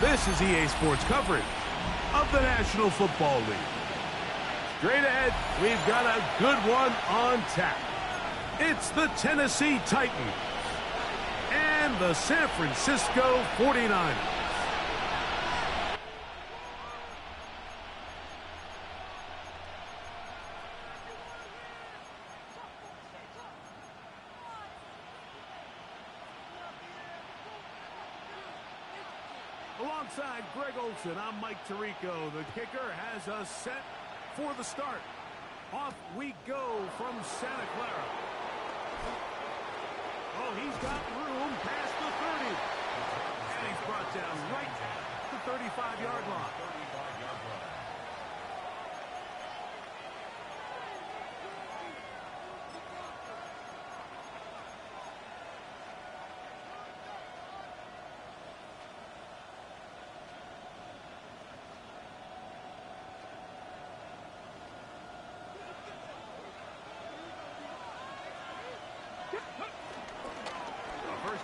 This is EA Sports coverage of the National Football League. Straight ahead, we've got a good one on tap. It's the Tennessee Titans and the San Francisco 49ers. Alongside Greg Olson, I'm Mike Tirico. The kicker has us set for the start. Off we go from Santa Clara. Oh, he's got room past the 30. And he's brought down right at the 35-yard line.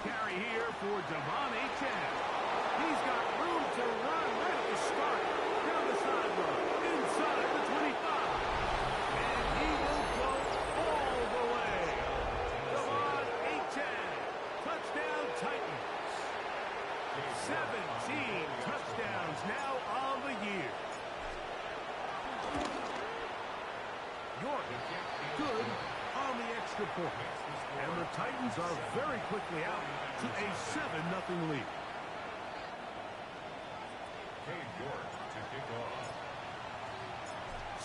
Carry here for Devon Achane. He's got room to run right at the start. Down the sideline, inside the 25. And he will go all the way. Devon Achane. Touchdown Titans. 17 touchdowns now on the year. York, good on the extra point. And the Titans are very quickly out to a 7-0 lead. York to kick off.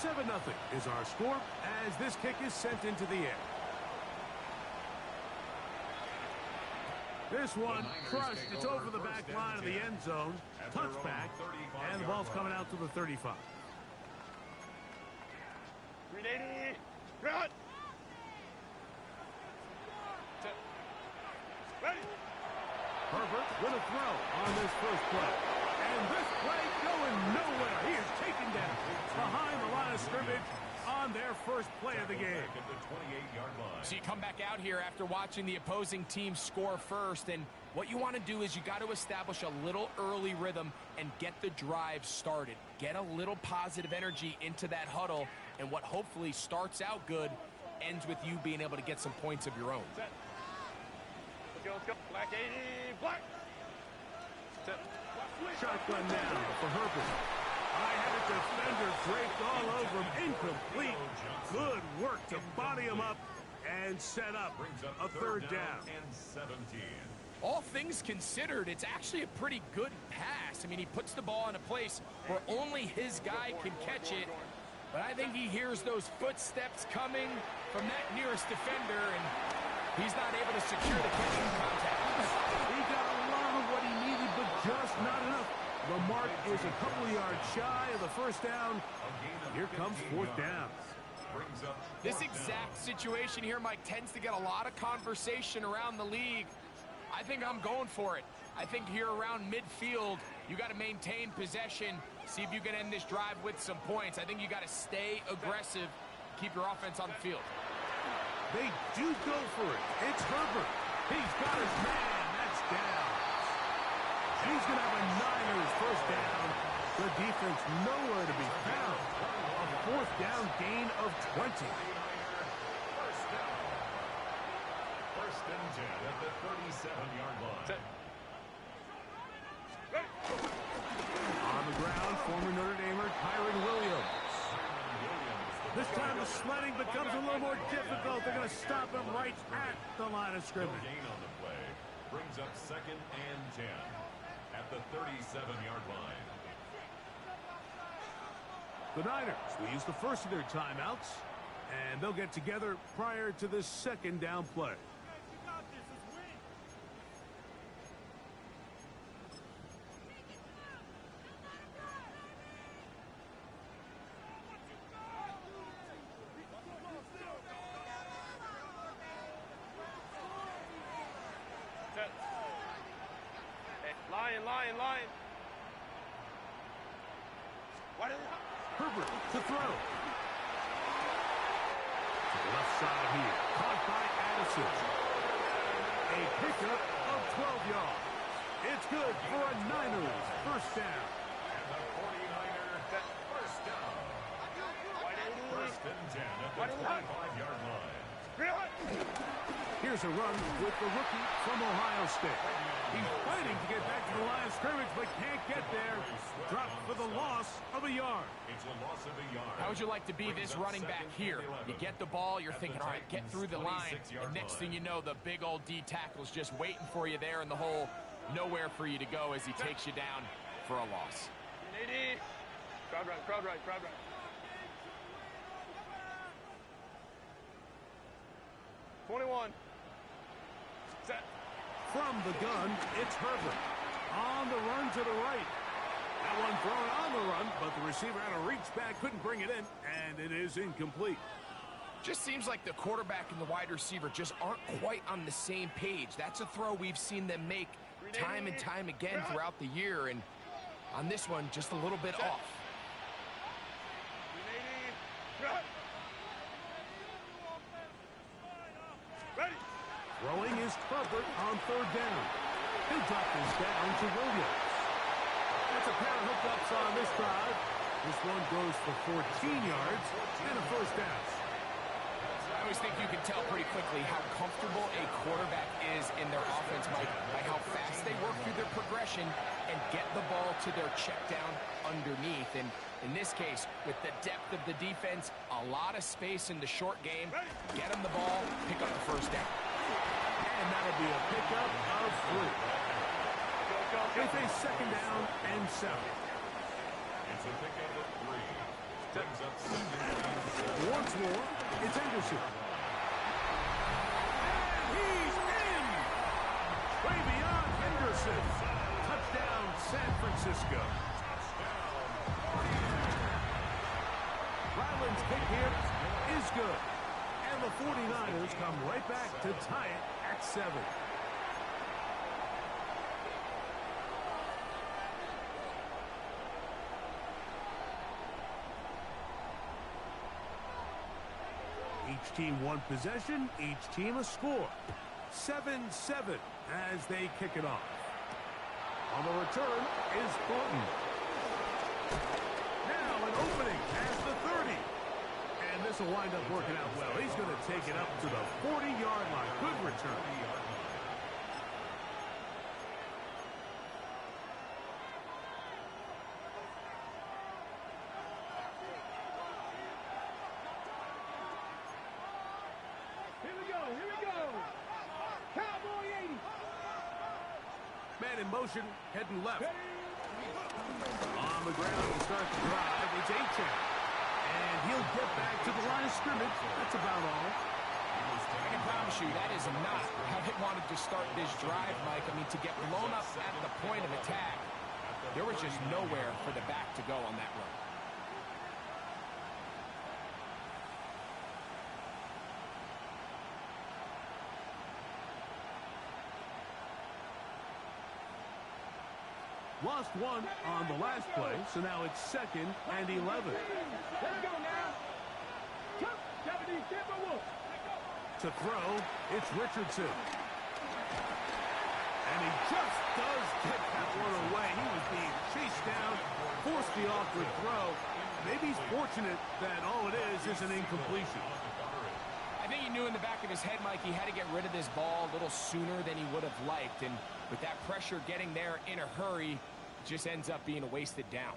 7-0 is our score as this kick is sent into the air. This one crushed. It's over the back line of the end zone. Touchback. And the ball's coming out to the 35. 380. Run. Herbert with a throw on this first play. And this play going nowhere. He is taken down behind the line of scrimmage on their first play of the game. So you come back out here after watching the opposing team score first, and what you want to do is you got to establish a little early rhythm and get the drive started. Get a little positive energy into that huddle, and what hopefully starts out good ends with you being able to get some points of your own. Let's go. Black 80. Black. Shotgun now for Herbert. High-headed defender draped all over him. Incomplete. Good work to body him up and set up a third down. All things considered, it's actually a pretty good pass. I mean, he puts the ball in a place where only his guy can catch it. But I think he hears those footsteps coming from that nearest defender, and he's not able to secure the catching contact. He got a lot of what he needed, but just not enough. The mark is a couple of yards shy of the first down. Here comes fourth down. This exact situation here, Mike, tends to get a lot of conversation around the league. I think I'm going for it. I think here around midfield, you got to maintain possession, see if you can end this drive with some points. I think you got to stay aggressive, keep your offense on the field. They do go for it. It's Herbert. He's got his man. That's down. He's going to have a Niners first down. The defense nowhere to be found. A fourth down gain of 20. First and 10 at the 37-yard line. On the ground, former Notre Damer Kyron Williams. This time the sledding becomes a little more difficult. They're going to stop him right at the line of scrimmage. No gain on the play. Brings up second and 10 at the 37-yard line. The Niners will use the first of their timeouts, and they'll get together prior to this second down play. Lion. Herbert to throw. To the left side here. Caught by Addison. A pickup of 12 yards. It's good for a Niners first down. And the 49er first down. First and 10 at the 25-yard line. Here's a run with the rookie from Ohio State. He's fighting to get back to the line of scrimmage, but can't get there. Dropped for the loss of a yard. It's a loss of a yard. How would you like to be this running back here? You get the ball, you're thinking, all right, get through the line. And next thing you know, the big old D tackle's just waiting for you there in the hole. Nowhere for you to go as he takes you down for a loss. Crowd right, crowd right, crowd right. 21. Set. From the gun, it's Herbert. On the run to the right. That one thrown on the run, but the receiver had to reach back, couldn't bring it in, and it is incomplete. Just seems like the quarterback and the wide receiver just aren't quite on the same page. That's a throw we've seen them make time and time again throughout the year, and on this one, just a little bit off. Ready. Throwing is Herbert on third down. They drop this down to Williams. That's a pair of hookups on this drive. This one goes for 14 yards and a first down. I always think you can tell pretty quickly how comfortable a quarterback is in their offense, Mike, by how fast they work through their progression and get the ball to their check down underneath. And in this case, with the depth of the defense, a lot of space in the short game, get them the ball, pick up the first down. And that'll be a pickup of 3. They face second down and 7. It's a pickup of 3. Brings up second and 7. Once more, it's Anderson. And he's in! Way beyond Henderson. Touchdown, San Francisco. Ryland's kick here is good. And the 49ers come right back to tie it at 7. Each team one possession, each team a score. 7-7 as they kick it off. On the return is Thornton. Now an opening past the 30. And this will wind up working out well. He's going to take it up to the 40-yard line. Good return. Here we go. Cowboy 80. Man in motion, heading left. On the ground to start the drive, it's Achane. And he'll get back to the line of scrimmage. That's about all. I can promise you that is not how they wanted to start this drive, Mike. I mean, to get blown up at the point of attack, there was just nowhere for the back to go on that run. Lost one on the last play, so now it's second and 11. Let's go now. To throw, it's Richardson. And he just does get that one away. He was being chased down, forced the awkward throw. Maybe he's fortunate that all it is an incompletion. I think he knew in the back of his head, Mike, he had to get rid of this ball a little sooner than he would have liked. And with that pressure getting there in a hurry, it just ends up being a wasted down.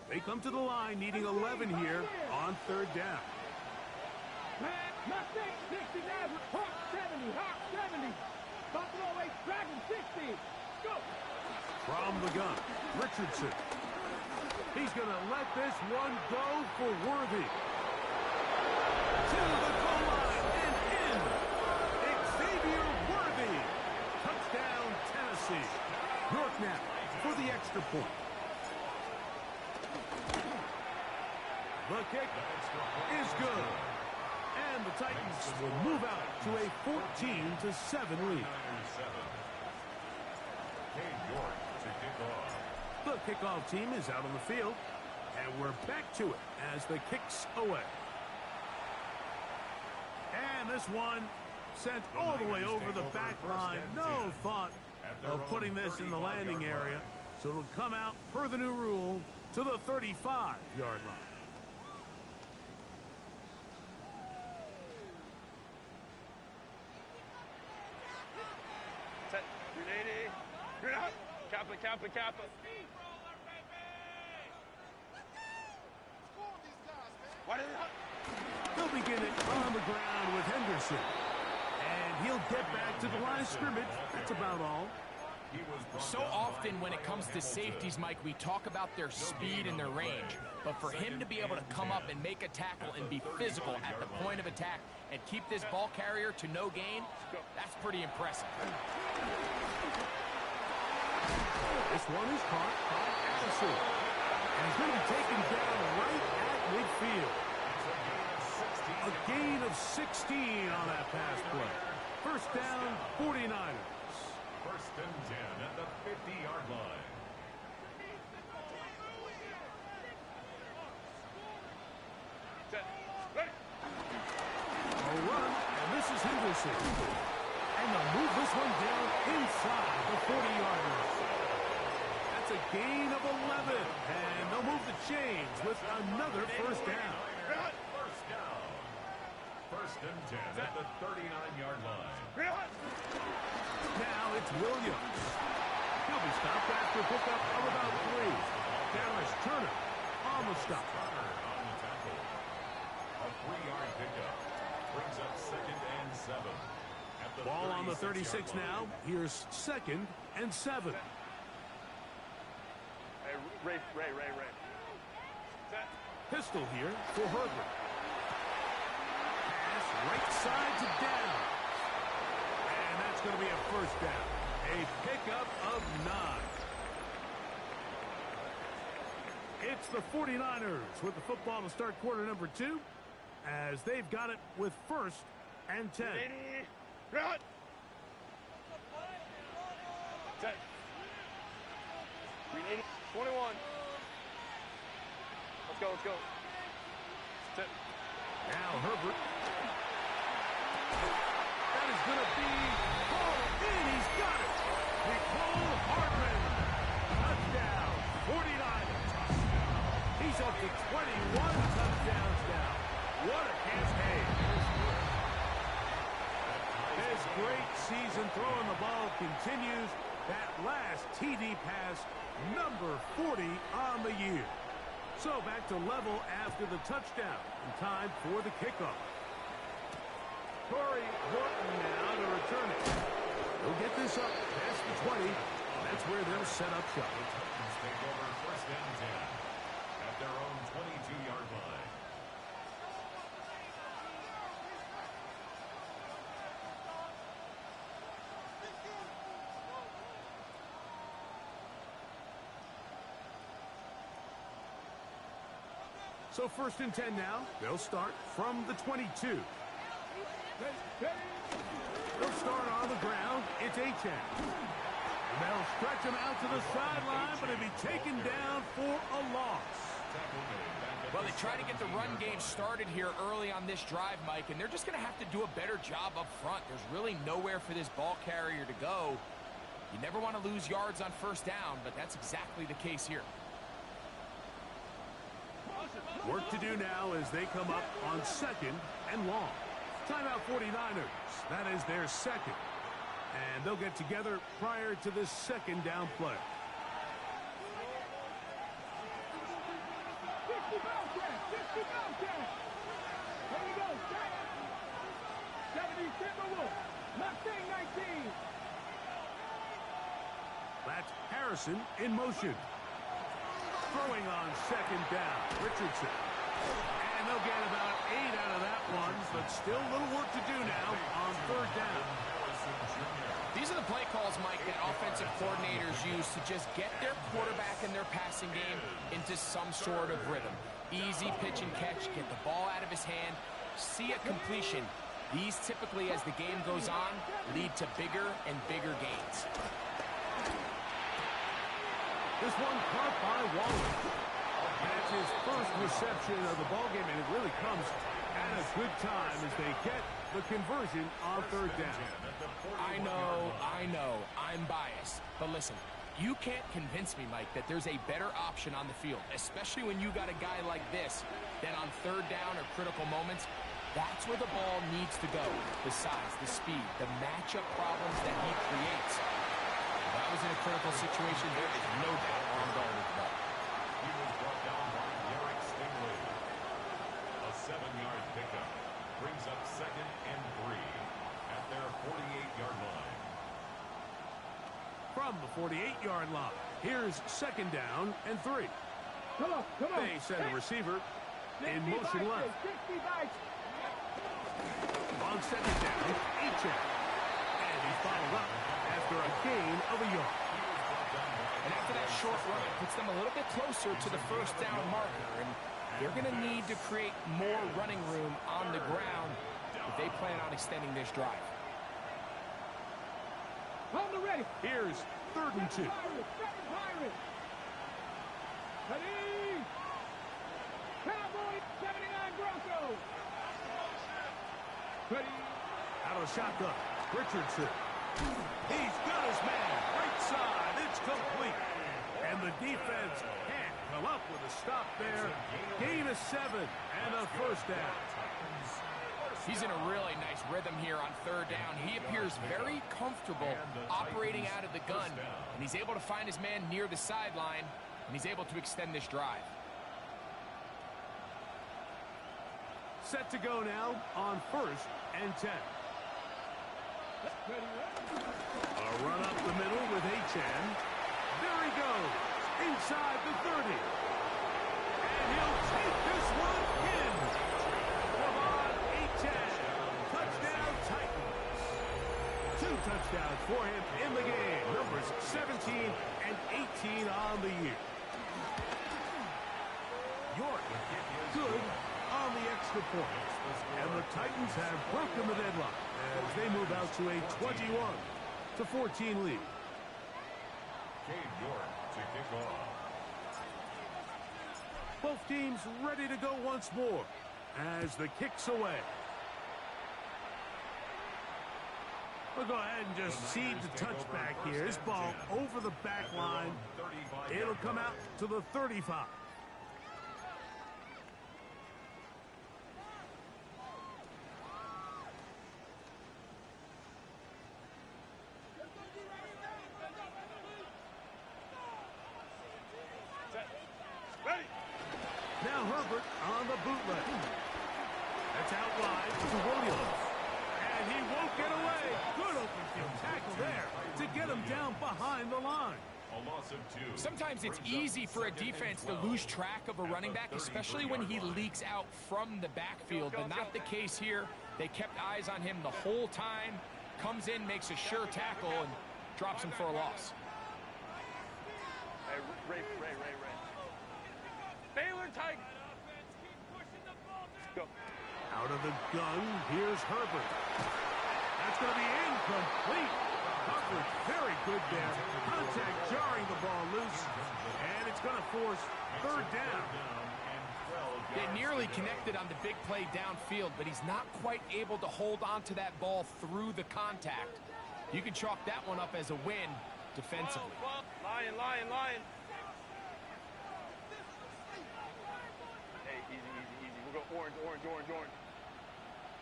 They come to the line needing 11 here on third down. Mustang 69, Hawk 70, Hawk 70. Buffalo 8, Dragon 60. Go! From the gun, Richardson. He's going to let this one go for Worthy. To the goal line and in. Xavier Worthy. Touchdown, Tennessee. York now for the extra point. The kick is good. And the Titans will move out to a 14-7 lead. York to kick off. The kickoff team is out on the field, and we're back to it as the kick's away. And this one sent all the way over the back line. No thought of putting this in the landing area. So it'll come out per the new rule to the 35-yard line. Set. 380. Green out. Kappa, Kappa, Kappa. What is it? They'll begin it on the ground with Henderson. And he'll get back to the line of scrimmage. That's about all. So often when it comes to safeties, Mike, we talk about their speed and their range. But for him to be able to come up and make a tackle and be physical at the point of attack and keep this ball carrier to no gain, that's pretty impressive. This one is caught by Usfl. And he's going to be taken down right at midfield. A gain of 16 on that pass play. First down, 49ers. First and 10 at the 50-yard line. Set. Ready. A run, and this is Henderson. And they'll move this one down inside the 40-yard line. That's a gain of 11. And they'll move the chains with another first down. First down. First and 10 at the 39-yard line. Now it's Williams. He'll be stopped after a pickup of about 3. Dallas Turner on the stop. Turner on the tackle. A 3-yard pickup. Brings up second and 7. At the Ball on the 36 36-yard now. line. Here's second and 7. Hey, Ray. Set. Pistol here for Herbert. Pass right side to down. And that's going to be a first down. A pickup of 9. It's the 49ers with the football to start quarter number 2 as they've got it with first and 10. 80. Run. Set. 380. 21. Let's go. Set. Now Herbert. That is going to be hauled in. He's got it. Nicole Hardman. Touchdown. 49ers. He's up to 21 touchdowns now. What a campaign. His great season throwing the ball continues. That last TD pass, number 40 on the year. So back to level after the touchdown. And time for the kickoff. Corey Horton now to return it. He'll get this up past the 20. That's where they'll set up shop. Titans take over first and 10 at their own 22-yard line. So first and 10 now. They'll start from the 22. They'll start on the ground. It's Achane. They'll stretch him out to the sideline, but he'll be taken down for a loss. Well, they try to get the run game started here early on this drive, Mike, and they're just going to have to do a better job up front. There's really nowhere for this ball carrier to go. You never want to lose yards on first down, but that's exactly the case here. Work to do now as they come up on second and long. Timeout 49ers. That is their second. And they'll get together prior to this second down play. 50 Bobcats. There we go. 70 Timberwolves. Mustang 19. That's Harrison in motion. Throwing on second down, Richardson. And they'll get about 8 out of that one, but still a little work to do now on third down. These are the play calls, Mike, that offensive coordinators use to just get their quarterback and their passing game into some sort of rhythm. Easy pitch and catch, get the ball out of his hand, see a completion. These typically, as the game goes on, lead to bigger and bigger gains. This one caught by Wallace. That's his first reception of the ballgame, and it really comes at a good time as they get the conversion on third down. I know, I'm biased. But listen, you can't convince me, Mike, that there's a better option on the field, especially when you got a guy like this, that on third down or critical moments, that's where the ball needs to go. The size, the speed, the matchup problems that he creates. If that was in a critical situation, there is no doubt where I'm going with the ball. He was brought down by Derek Stingley. A 7-yard pickup brings up 2nd and 3 at their 48-yard line. From the 48-yard line, here's 2nd down and 3. Come on. They send the receiver in motion left. 65. On 2nd down, Usfl. And he followed up after a gain of a yard. And after that short run, it puts them a little bit closer to the first down marker. And they're going to need to create more running room on the ground if they plan on extending this drive. Hold the ready. Here's 3rd and 2. Pirates. Ready. Cowboy 79 Broncos. Ready. Out of the shotgun, Richardson. He's got his man. Right side. It's complete. And the defense can't come up with a stop there. Gain of 7 and a first down. He's in a really nice rhythm here on third down. He appears very comfortable operating out of the gun, and he's able to find his man near the sideline, and he's able to extend this drive. Set to go now on 1st and 10. A run up the middle with Achane. There he goes, inside the 30. And he'll take this one in. Come on, Achane. Touchdown, Titans. 2 touchdowns for him in the game. Numbers 17 and 18 on the year. York, good on the extra point. And the Titans have broken the deadlock as they move out to a 21-14 lead. Cade York to kick off. Both teams ready to go once more as the kick's away. We'll go ahead and just cede the touchback here. This ball over the back line. It'll come out to the 35. Now Herbert on the bootleg. That's out wide to Williams. And he won't get away. Good open field tackle there to get him down behind the line. A loss of 2. Sometimes it's easy for a defense to lose track of a running back, especially when he leaks out from the backfield, but not the case here. They kept eyes on him the whole time. Comes in, makes a sure tackle, and drops him for a loss. Hey, Ray. Baylor Tigers. Go. Out of the gun, here's Herbert. That's going to be incomplete. Coverage very good there. Contact jarring the ball loose. And it's going to force 3rd down. They nearly connected on the big play downfield, but he's not quite able to hold on to that ball through the contact. You can chalk that one up as a win defensively. Lion. Hey, easy. We'll go orange.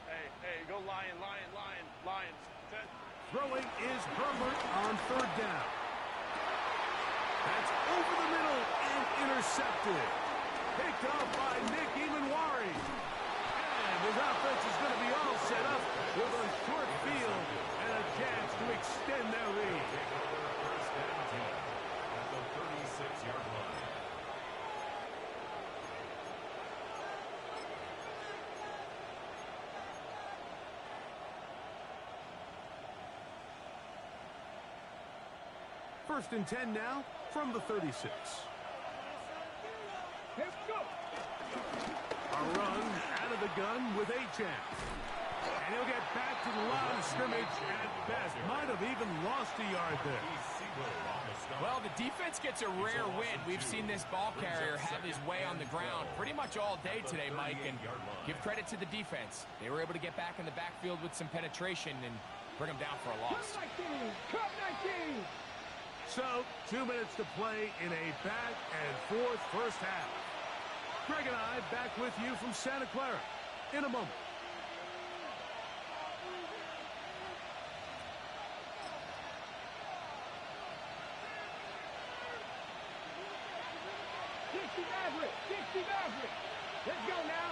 Hey, go lion. Set. Throwing is Herbert on 3rd down. That's over the middle and intercepted. Picked up by Nick Emanwari. And his offense is going to be all set up with a short field and a chance to extend their lead. First and 10 at the 36-yard line. First and 10 now from the 36. Let's go. A run out of the gun with Achane. And he'll get back to the line of scrimmage at best. Might have even lost a yard there. Well, the defense gets a rare win. We've seen this ball carrier have his way on the ground pretty much all day today, Mike, and give credit to the defense. They were able to get back in the backfield with some penetration and bring them down for a loss. Cut 19. So, 2 minutes to play in a back and forth first half. Greg and I back with you from Santa Clara in a moment. Let's go now.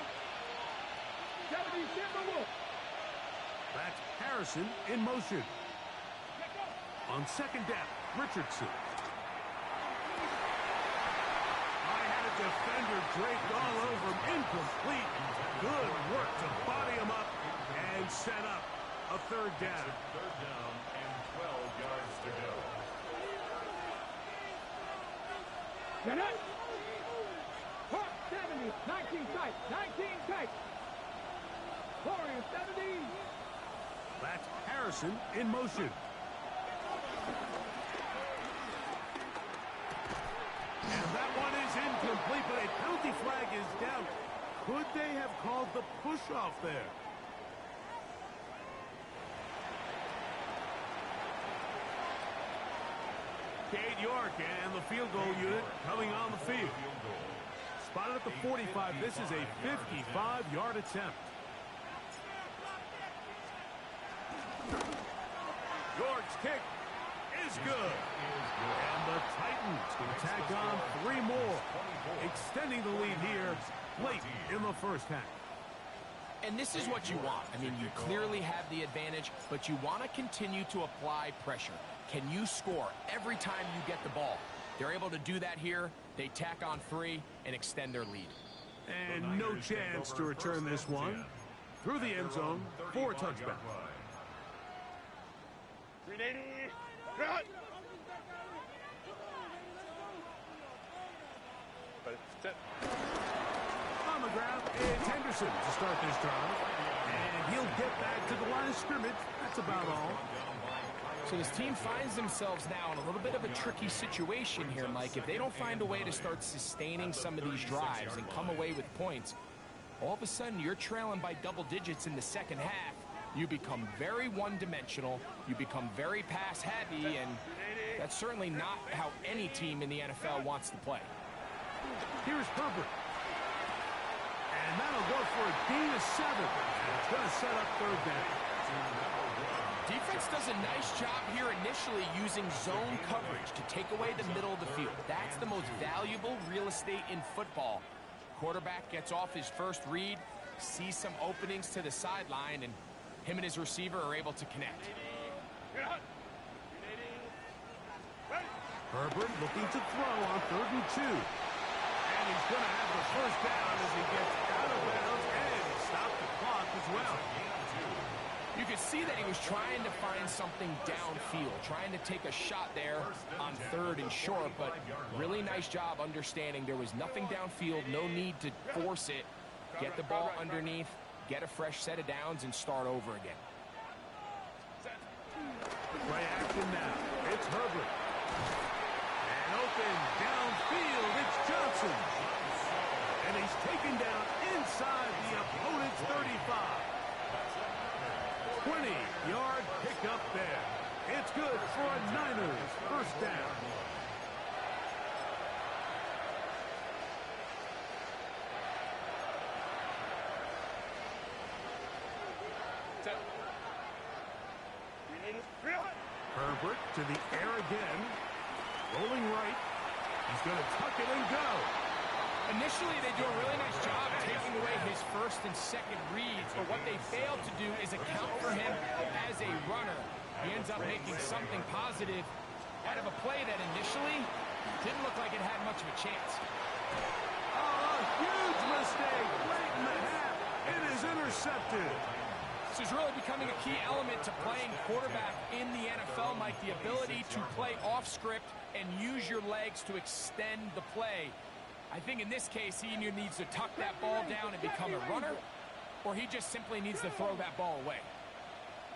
70 Timberwolves. That's Harrison in motion. On second down, Richardson. I had a defender draped all over him. Incomplete. Good work to body him up and set up a third down. Third down and 12 yards to go. Get it. 70, 19 tight, 19 tight. Warriors 70. That's Harrison in motion. And that one is incomplete, but a penalty flag is down. Could they have called the push-off there? Cade York and the field goal unit coming on the field. Spotted at the 45. This is a 55-yard attempt. York's kick is good. And the Titans can tack on 3 more, extending the lead here late in the first half. And this is what you want. I mean, you clearly have the advantage, but you want to continue to apply pressure. Can you score every time you get the ball? They're able to do that here. They tack on 3 and extend their lead. And no chance to return this one. Through the end zone for a touchback. 380. Cut. But it's tip. On the ground, it's Henderson to start this drive. And he'll get back to the line of scrimmage. That's about all. So this team finds themselves now in a little bit of a tricky situation here, Mike. If they don't find a way to start sustaining some of these drives and come away with points, all of a sudden you're trailing by double digits in the second half. You become very one-dimensional. You become very pass-heavy, and that's certainly not how any team in the NFL wants to play. Here's Herbert. And that'll go for a gain of 7. And it's going to set up third down. Defense does a nice job here initially using zone coverage to take away the middle of the field. That's the most valuable real estate in football. Quarterback gets off his first read, sees some openings to the sideline, and him and his receiver are able to connect. Herbert looking to throw on 3rd and 2. And he's going to have the first down as he gets out of bounds and stop the clock as well. You could see that he was trying to find something downfield, trying to take a shot there on 3rd and short, but really nice job understanding there was nothing downfield, no need to force it. Get the ball underneath, get a fresh set of downs, and start over again. Play action now. It's Herbert. And open downfield, it's Johnson. And he's taken down inside the opponent's 35. 20-yard pickup there. It's good for a Niners first down. Herbert to the air again. Rolling right. He's going to tuck it and go. Initially, they do a really nice job taking away his first and second reads, but what they failed to do is account for him as a runner. He ends up making something positive out of a play that initially didn't look like it had much of a chance. Oh, a huge mistake late in the half. It is intercepted. This is really becoming a key element to playing quarterback in the NFL, Mike, the ability to play off script and use your legs to extend the play. I think in this case, he needs to tuck that ball down and become a runner. or he just simply needs to throw that ball away.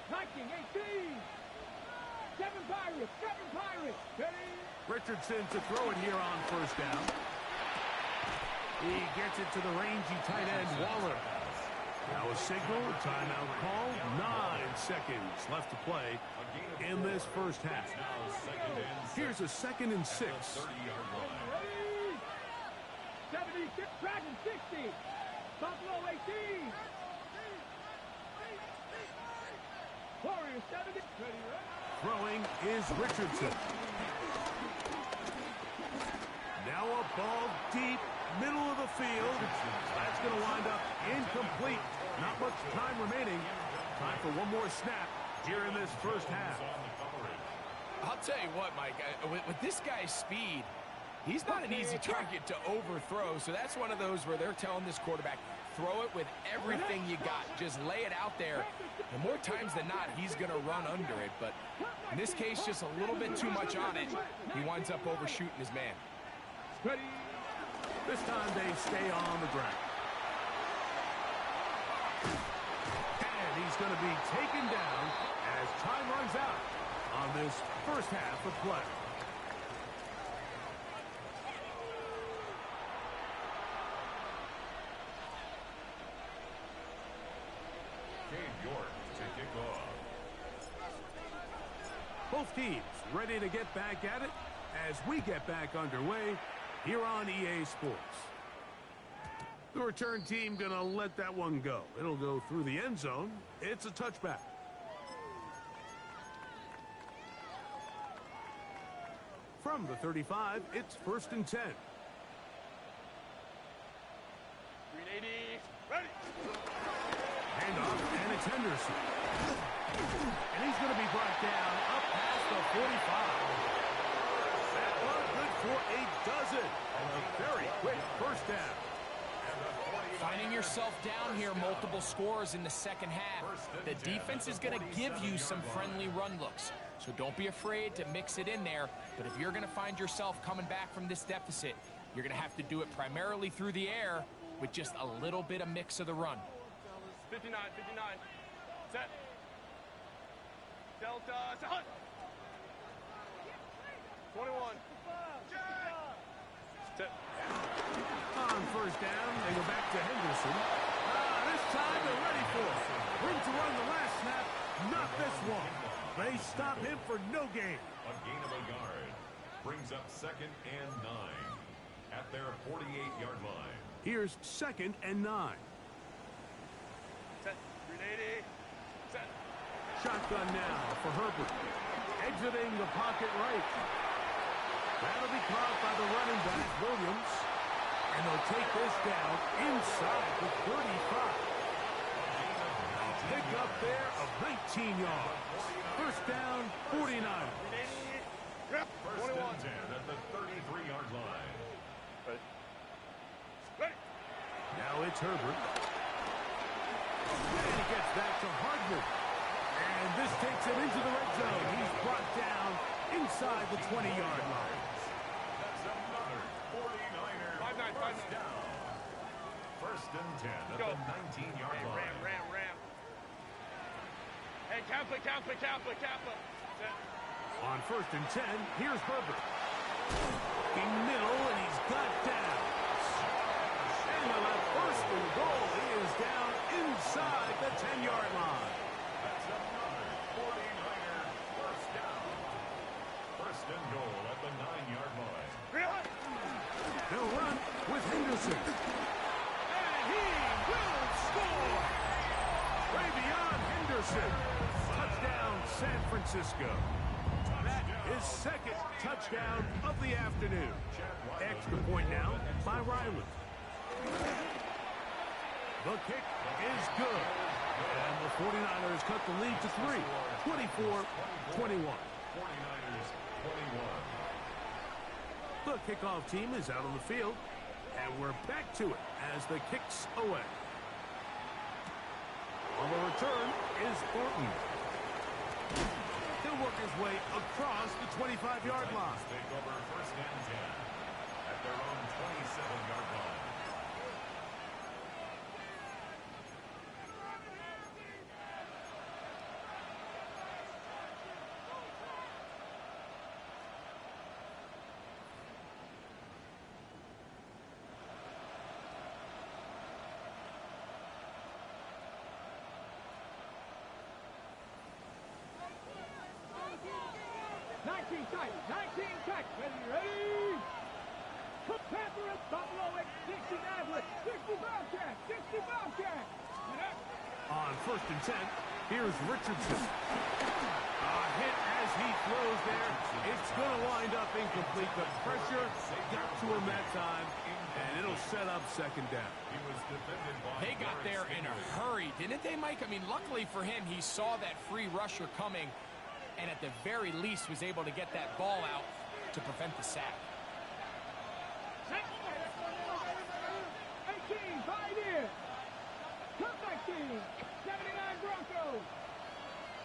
Viking 18. 7 Pirates. 7 Pirates. Ready? Richardson to throw it here on first down. He gets it to the rangy tight end, Waller. Now a signal, timeout call, 9 seconds left to play in this first half. Here's a 2nd and 6. 76, Dragon 60. Buffalo 18. Warriors 70. Ready, Throwing is Richardson. Now a ball deep, middle of the field. That's going to wind up incomplete. Not much time remaining. Time for one more snap here in this first half. I'll tell you what, Mike, with this guy's speed, he's not an easy target to overthrow. So that's one of those where they're telling this quarterback, throw it with everything you got. Just lay it out there. And more times than not, he's going to run under it. But in this case, just a little bit too much on it. He winds up overshooting his man. Ready. This time they stay on the ground. And he's going to be taken down as time runs out on this first half of play. Both teams ready to get back at it as we get back underway here on EA Sports. The return team going to let that one go. It'll go through the end zone. It's a touchback. From the 35, it's 1st and 10. 380. Ready. Handoff, and it's Henderson. And he's going to be brought down up past the 45. That one good for a dozen. And a very quick first down. Finding yourself down here, multiple scores in the second half. The defense is going to give you some friendly run looks. So don't be afraid to mix it in there. But if you're going to find yourself coming back from this deficit, you're going to have to do it primarily through the air with just a little bit of mix of the run. 59, 59. Set. Delta, set. 21. Set. On first down, they go back to Henderson. This time they're ready for it. Room to run the last snap, not this one. They stop him for no gain. A gain of a yard brings up 2nd and 9 at their 48-yard line. Here's 2nd and 9. Set. 380. Set. Shotgun now for Herbert. Exiting the pocket right. That'll be caught by the running back, Williams. And they'll take this down inside the 35. Pick up there of 19 yards. First down, 49. 1st and 10 at the 33-yard line. Ready. Ready. Now it's Herbert. And he gets back to Hardman. And this takes him into the red zone. He's brought down inside the 20-yard line. That's another 49er. 5-9. Down. 1st and 10 at Go. the 19-yard Hey, line. ram. Hey, Kappa. Set. On 1st and 10, here's Herbert. In middle, and he's got down. And on that 1st and goal, he is down inside the 10-yard line. That's another 49er. First down. 1st and goal at the 9-yard line. Really? They'll run with Henderson. And he will score! Ravion Henderson. Touchdown, San Francisco. That is 2nd touchdown of the afternoon. Extra point now by Riley. The kick is good. And the 49ers cut the lead to 3. 24-21. 49ers 21. The kickoff team is out on the field. And we're back to it as the kick's away. On the return is Thornton. He'll work his way across the 25-yard line. Take over 1st and 10 at their own 27-yard line. 19 tight. 19 tight. Ready? Panther and Buffalo at 60 Maverick. 60 Bobcat. 60 Bobcat. On 1st and 10, here's Richardson. A hit as he throws there. It's going to wind up incomplete. The pressure got to him that time, and it'll set up 2nd down. They got there in a hurry, didn't they, Mike? I mean, luckily for him, he saw that free rusher coming, and at the very least was able to get that ball out to prevent the sack. 18, 5 years. Comeback team. 79 Broncos.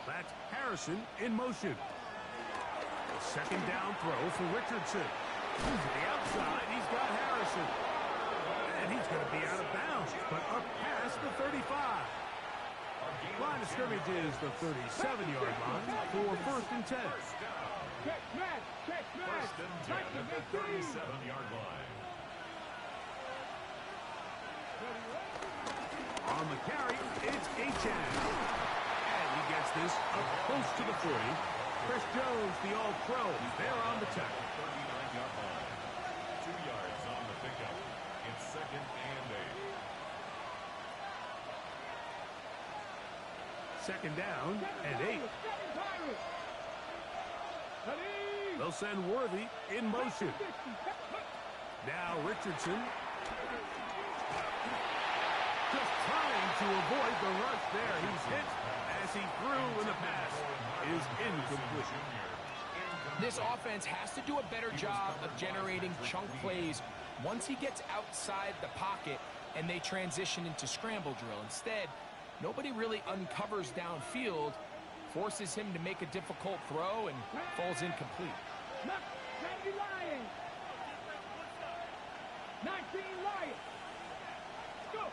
That's Harrison in motion. A 2nd down throw for Richardson. To the outside, he's got Harrison. And he's going to be out of bounds, but up past the 35. Line of scrimmage is the 37-yard line for 1st and 10. Check smash. Check smash. 1st and 10 at the 37-yard line. On the carry, it's Achan. And he gets this up close to the 40. Chris Jones, the All-Pro, there on the tackle. 39-yard line. 2 yards on the pickup. It's 2nd and 8. 2nd down and 8. They'll send Worthy in motion. Now Richardson. Just trying to avoid the rush there. He's hit as he threw, and the pass is incomplete. This offense has to do a better job of generating chunk plays once he gets outside the pocket and they transition into scramble drill. Instead, nobody really uncovers downfield, forces him to make a difficult throw, and falls incomplete. 90 Lions. 19 Lions. Go.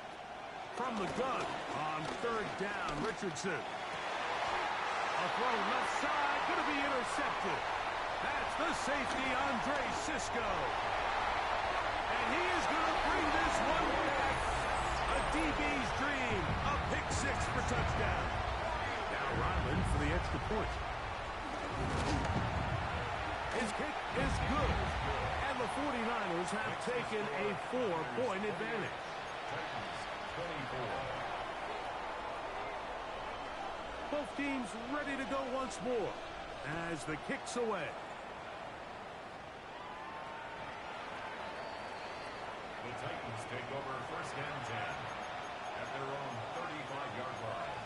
From the gun on 3rd down, Richardson. A throw left side, going to be intercepted. That's the safety, Andre Sisco. And he is going to bring this one back. A DB's dream. A pick 6 for touchdown. Now Ryland for the extra point. His kick is good. And the 49ers have taken a 4-point advantage. Titans 24. Both teams ready to go once more as the kick's away. The Titans take over 1st and 10 at their own 35-yard line.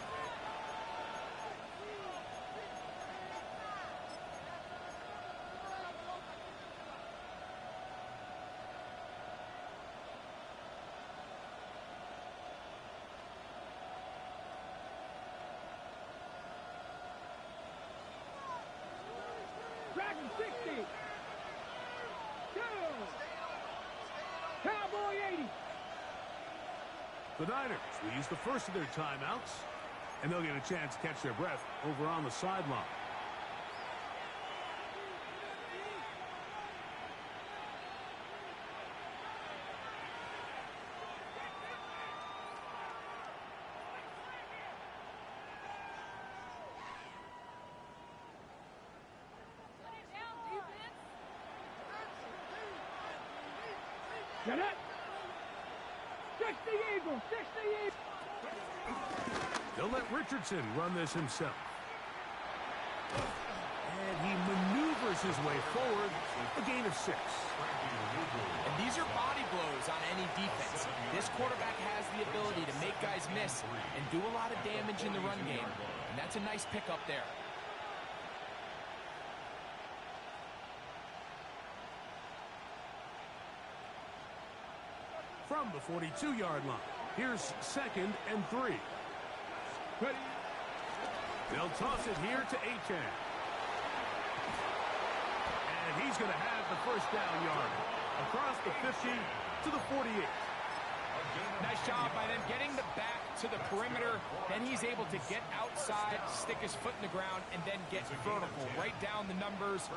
Dragon 60. 2. Cowboy 80. The Niners will use the first of their timeouts, and they'll get a chance to catch their breath over on the sideline. Get it. 60 Eagles. 60 Eagles. They'll let Richardson run this himself. And he maneuvers his way forward, a gain of 6. And these are body blows on any defense. This quarterback has the ability to make guys miss and do a lot of damage in the run game. And that's a nice pickup there. From the 42-yard line, here's 2nd and 3. Ready. They'll toss it here to Achan. And he's going to have the 1st down yard across the 50 to the 48. Nice job by them getting the back to the perimeter. Then he's able to get outside, stick his foot in the ground, and then get vertical. Right down the numbers.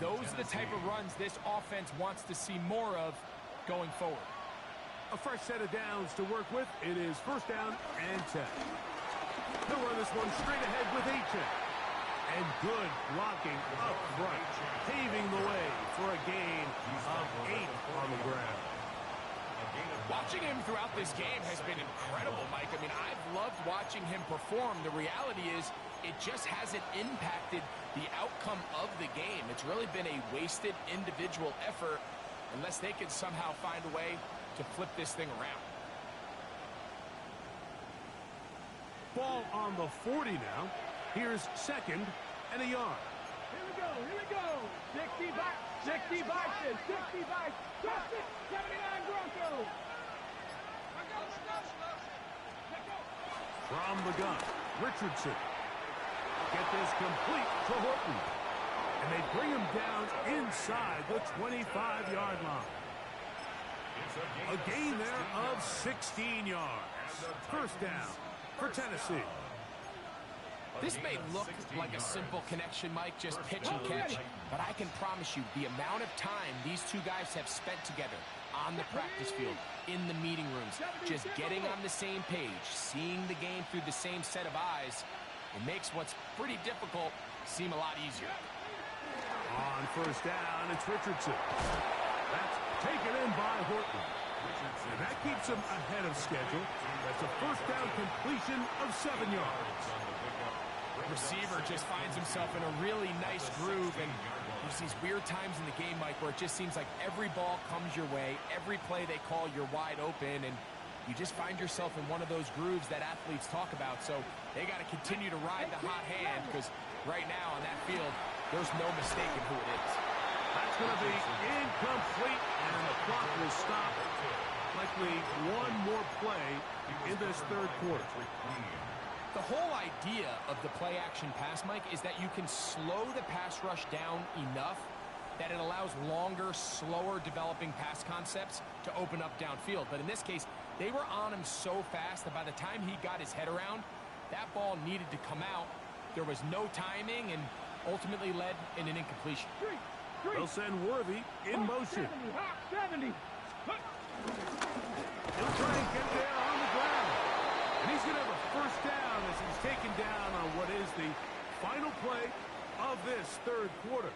Those are the type of runs this offense wants to see more of going forward. A fresh set of downs to work with. It is 1st down and 10. They'll run this one straight ahead with Achan. And good blocking up front, paving the way for a gain of 8 on the ground. Watching him throughout this game has been incredible, Mike. I mean, I've loved watching him perform. The reality is it just hasn't impacted the outcome of the game. It's really been a wasted individual effort unless they can somehow find a way to flip this thing around. Ball on the 40 now. Here's second and a yard. Here we go, here we go. 60 back, 60 back, 60 back. Just it, 79 Broncos. From the gun, Richardson. Get this complete to Horton. And they bring him down inside the 25-yard line. A gain there of 16 yards. First down for Tennessee. This may look like a simple connection, Mike, just pitch and catch, but I can promise you the amount of time these two guys have spent together on the practice field, in the meeting rooms, just getting on the same page, seeing the game through the same set of eyes, it makes what's pretty difficult seem a lot easier. On first down, it's Richardson. That's taken in by Horton. And that keeps him ahead of schedule. That's a first down completion of 7 yards. Receiver just finds himself in a really nice groove, and there's these weird times in the game, Mike, where it just seems like every ball comes your way, every play they call, you're wide open, and you just find yourself in one of those grooves that athletes talk about. So they got to continue to ride the hot hand, because right now on that field, there's no mistaking who it is. That's going to be incomplete, and the clock will stop. Likely one more play in this third quarter. The whole idea of the play-action pass, Mike, is that you can slow the pass rush down enough that it allows longer, slower developing pass concepts to open up downfield. But in this case, they were on him so fast that by the time he got his head around, that ball needed to come out. There was no timing and ultimately led in an incompletion. They'll send Worthy in motion. 70. He'll try and get there on the ground. And he's going to have a first down as he's taken down on what is the final play of this third quarter.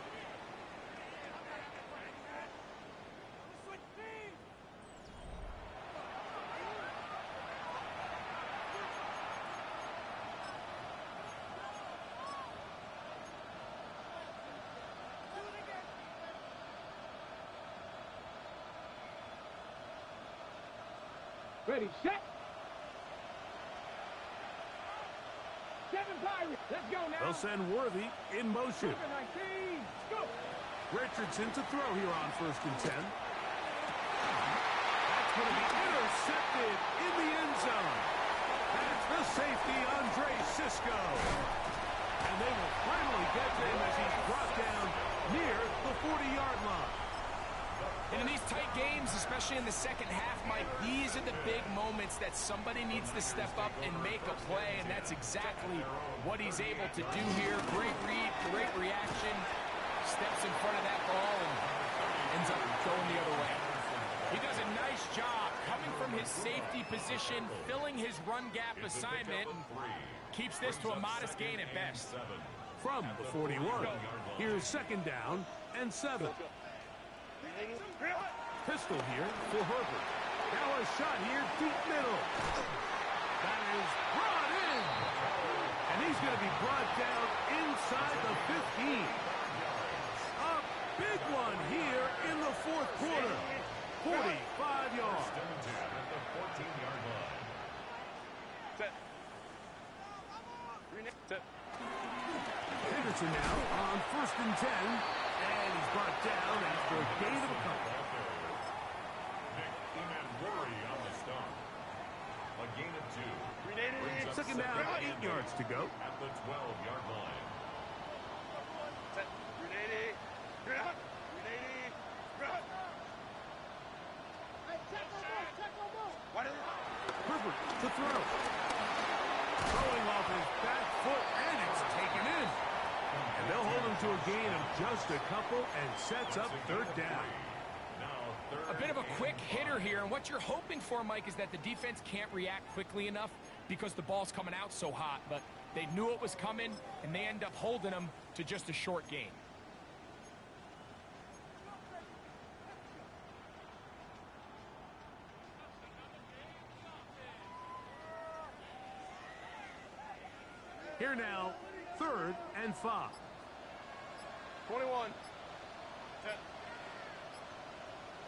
Ready, set. 7 Pirates. Let's go now. They'll send Worthy in motion. 19. Go. Richardson to throw here on first and 10. That's going to be intercepted in the end zone. That's the safety, Andre Cisco. And they will finally get to him as he's brought down near the 40-yard line. And in these tight games, especially in the second half, Mike, these are the big moments that somebody needs to step up and make a play, and that's exactly what he's able to do here. Great read, great reaction, steps in front of that ball and ends up going the other way. He does a nice job coming from his safety position, filling his run gap assignment, and keeps this to a modest gain at best. From the 41, here's second down and 7. Pistol here for Herbert. Now a shot here, deep middle. That is brought in. And he's going to be brought down inside the 15. A big one here in the fourth quarter. 45 yards. At the 14-yard line. Set. Set. Henderson now on first and 10. And he's brought down after a gain of a couple. On the start. A gain of 2. Second down, 8 yards to go. At the 12-yard line. Set. 380. You're out. 380. You're out. Herbert to throw. Throwing off his back foot, and it's taken in. And they'll hold him to a gain of just a couple and sets up third down. A bit of a quick hitter here, and what you're hoping for, Mike, is that the defense can't react quickly enough because the ball's coming out so hot. But They knew it was coming, and they end up holding them to just a short gain. Here now, 3rd and 5. 21. 10.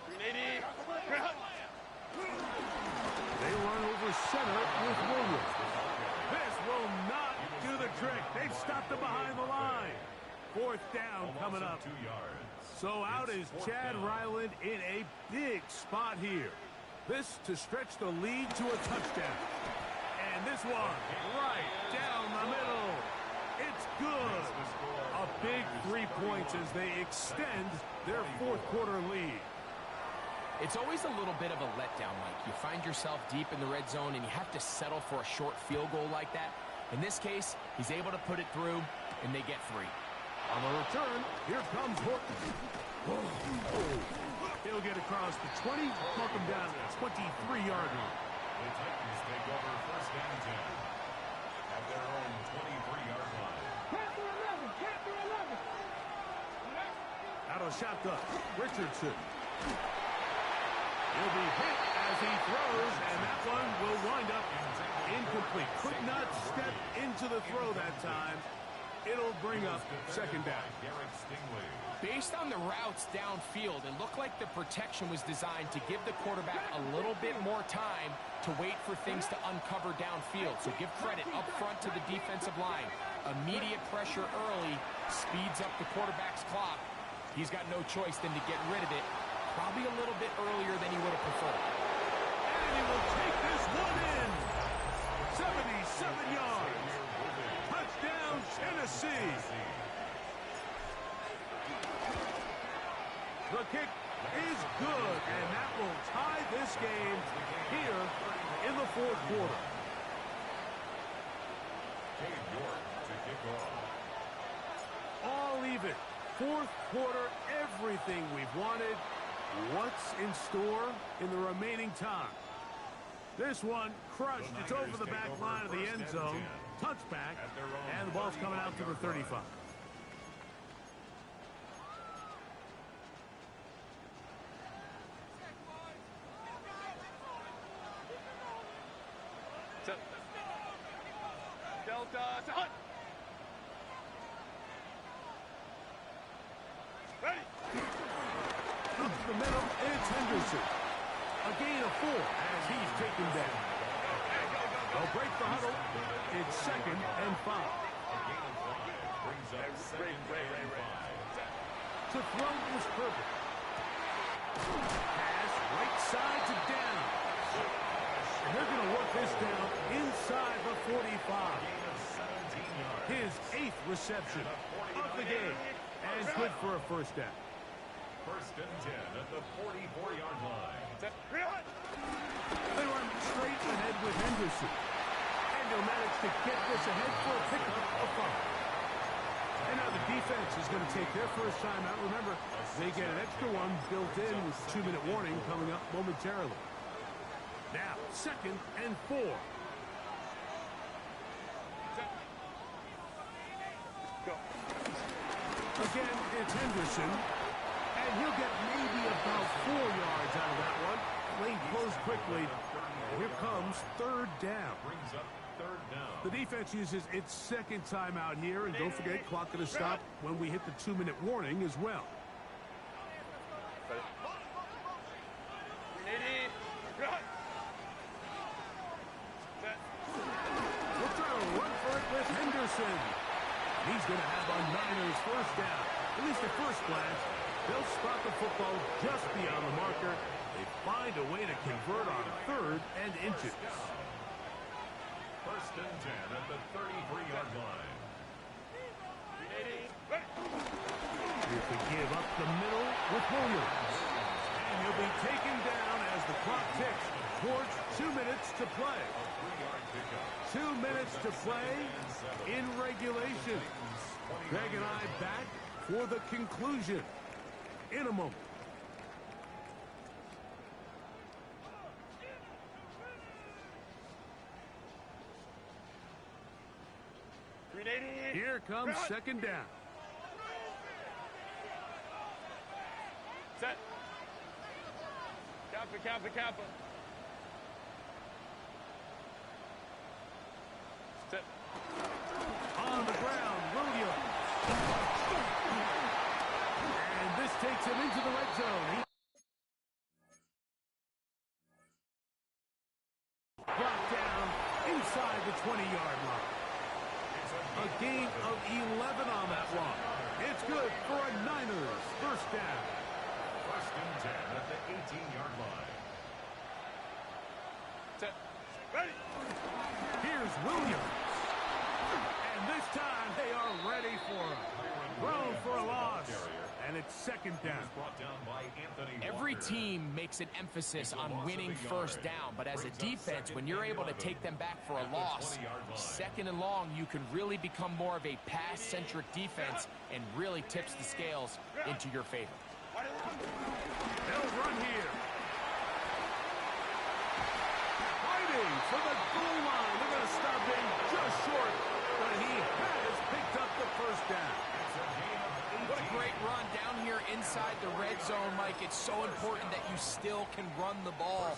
380. Ground. They run over center with Williams. This will not do the trick. They've stopped him behind the line. 4th down coming up. 2 yards. So out is Chad Ryland in a big spot here. This to stretch the lead to a touchdown. And this one right down the middle. It's good. A big 3 points as they extend their 4th quarter lead. It's always a little bit of a letdown, Mike. You find yourself deep in the red zone, and you have to settle for a short field goal like that. In this case, he's able to put it through, and they get 3. On the return, here comes Horton. He'll get across the 20, knock him down to the 23-yard line. The Titans take over 1st and 10 at their own 23-yard line. Panther 11, Panther 11. Out of shotgun, Richardson. He'll be hit as he throws, and that one will wind up incomplete. Could not step into the throw that time. It'll bring up 2nd down. Based on the routes downfield, it looked like the protection was designed to give the quarterback a little bit more time to wait for things to uncover downfield. So give credit up front to the defensive line. Immediate pressure early speeds up the quarterback's clock. He's got no choice than to get rid of it, probably a little bit earlier than he would have preferred. And he will take this one in. 77 yards. Touchdown, Tennessee. The kick is good, and that will tie this game here in the 4th quarter. To kick off. All even. 4th quarter, everything we've wanted. What's in store in the remaining time? This one crushed. It's over the back line of the end zone. Touchback, and the ball's coming out to the 35. Delta. Hunt. Ready. Up the middle, it's Henderson. A gain of 4 as he's taken down. They'll break the huddle. It's 2nd and 5. Brings up 2nd and 5. To throw was perfect. Pass right side to down. And they're going to work this down inside the 45. His 8th reception of the game. And good for a 1st down. 1st and 10 at the 44-yard line. They run straight ahead with Henderson. And they'll manage to get this ahead for a pickup of 5. And now the defense is going to take their 1st time out. Remember, they get an extra one built in with 2-minute warning coming up momentarily. Now, 2nd and 4. Again, it's Henderson. And he'll get maybe about 4 yards out of that one. Lane closed quickly. Here comes 3rd down. Brings up 3rd down. The defense uses its 2nd timeout here. And don't forget, clock going to stop when we hit the 2-minute warning as well. We'll try to run for it with Henderson. He's going to have a Niners 1st down. At least at first glance, they'll spot the football just beyond the marker. They find a way to convert on 3rd and inches. 1st and 10 at the 33-yard line. Here to give up the middle with Williams. And he'll be taken down as the clock ticks towards 2 minutes to play. 2 minutes to play in regulation. Greg and I back for the conclusion in a moment. Here comes second down. Set. Kappa, kappa, kappa. Set. On the ground, Williams. And this takes him into the red zone. Brought down inside the 20-yard line. A gain of 11 on that one. It's good for a Niners first down. First and 10 at the 18-yard line. Set. Ready. Here's Williams. And this time they are ready for him. Thrown for a loss. And it's second down. Brought down by Anthony Every Walker. team makes an emphasis on winning first down, but as a defense, when you're able to take them back for a loss, second and long, you can really become more of a pass-centric defense and really tips the scales into your favor. They'll run here. Fighting for the goal line. They're going to stop him just short, but he has picked up the first down. What a great run down here inside the red zone, Mike. It's so important that you still can run the ball.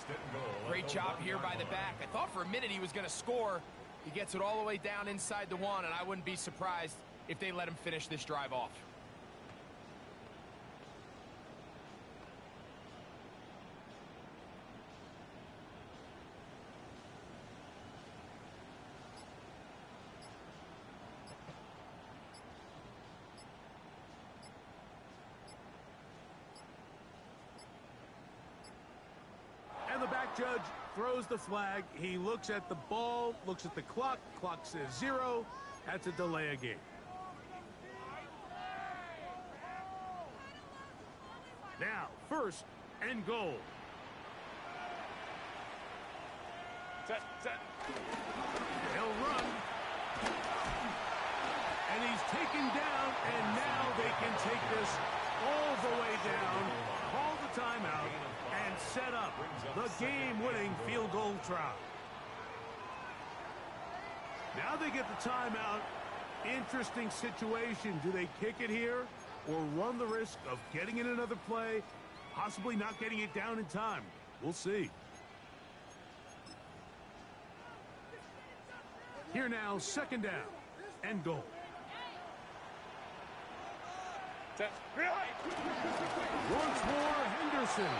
Great job here by the back. I thought for a minute he was going to score. He gets it all the way down inside the one, and I wouldn't be surprised if they let him finish this drive off. And the back judge throws the flag. He looks at the ball, looks at the clock. Clock says 0. That's a delay of game. Now, first and goal. Set. Set. He'll run. And he's taken down, and now they can take this all the way down, call the timeout, and set up the game-winning field goal try. Now they get the timeout. Interesting situation. Do they kick it here or run the risk of getting in another play, possibly not getting it down in time? We'll see. Here now, second down and goal. Set. Once more, Henderson.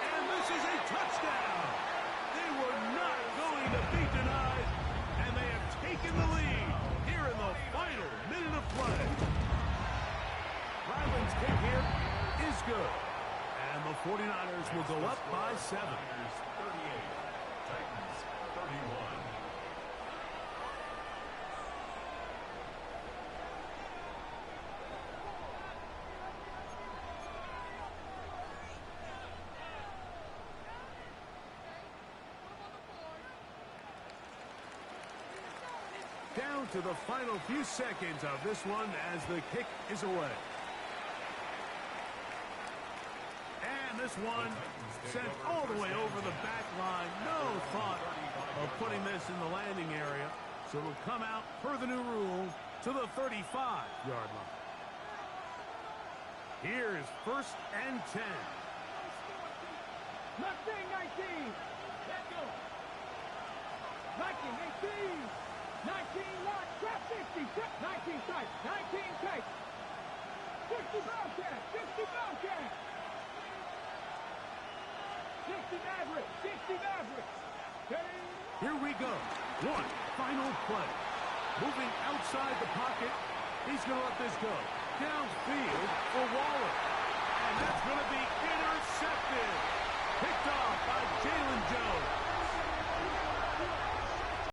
And this is a touchdown. They were not going to be denied, and they have taken the lead here in the final minute of play. Ryland's kick here is good. And the 49ers will go up by 7. 38, Titans 31. Down to the final few seconds of this one as the kick is away. And this one sent all the way over the back line. No thought of putting this in the landing area. So it'll come out per the new rule to the 35-yard line. Here is first and 10. Mustang 19. Let's go. Viking 18. 19 lock. Trap 60. Trap 19 tight. 19 tight. 60 Bobcat. 60 Bobcat. 60 Maverick. 60 Maverick. Here we go. One final play. Moving outside the pocket. He's going to let this go.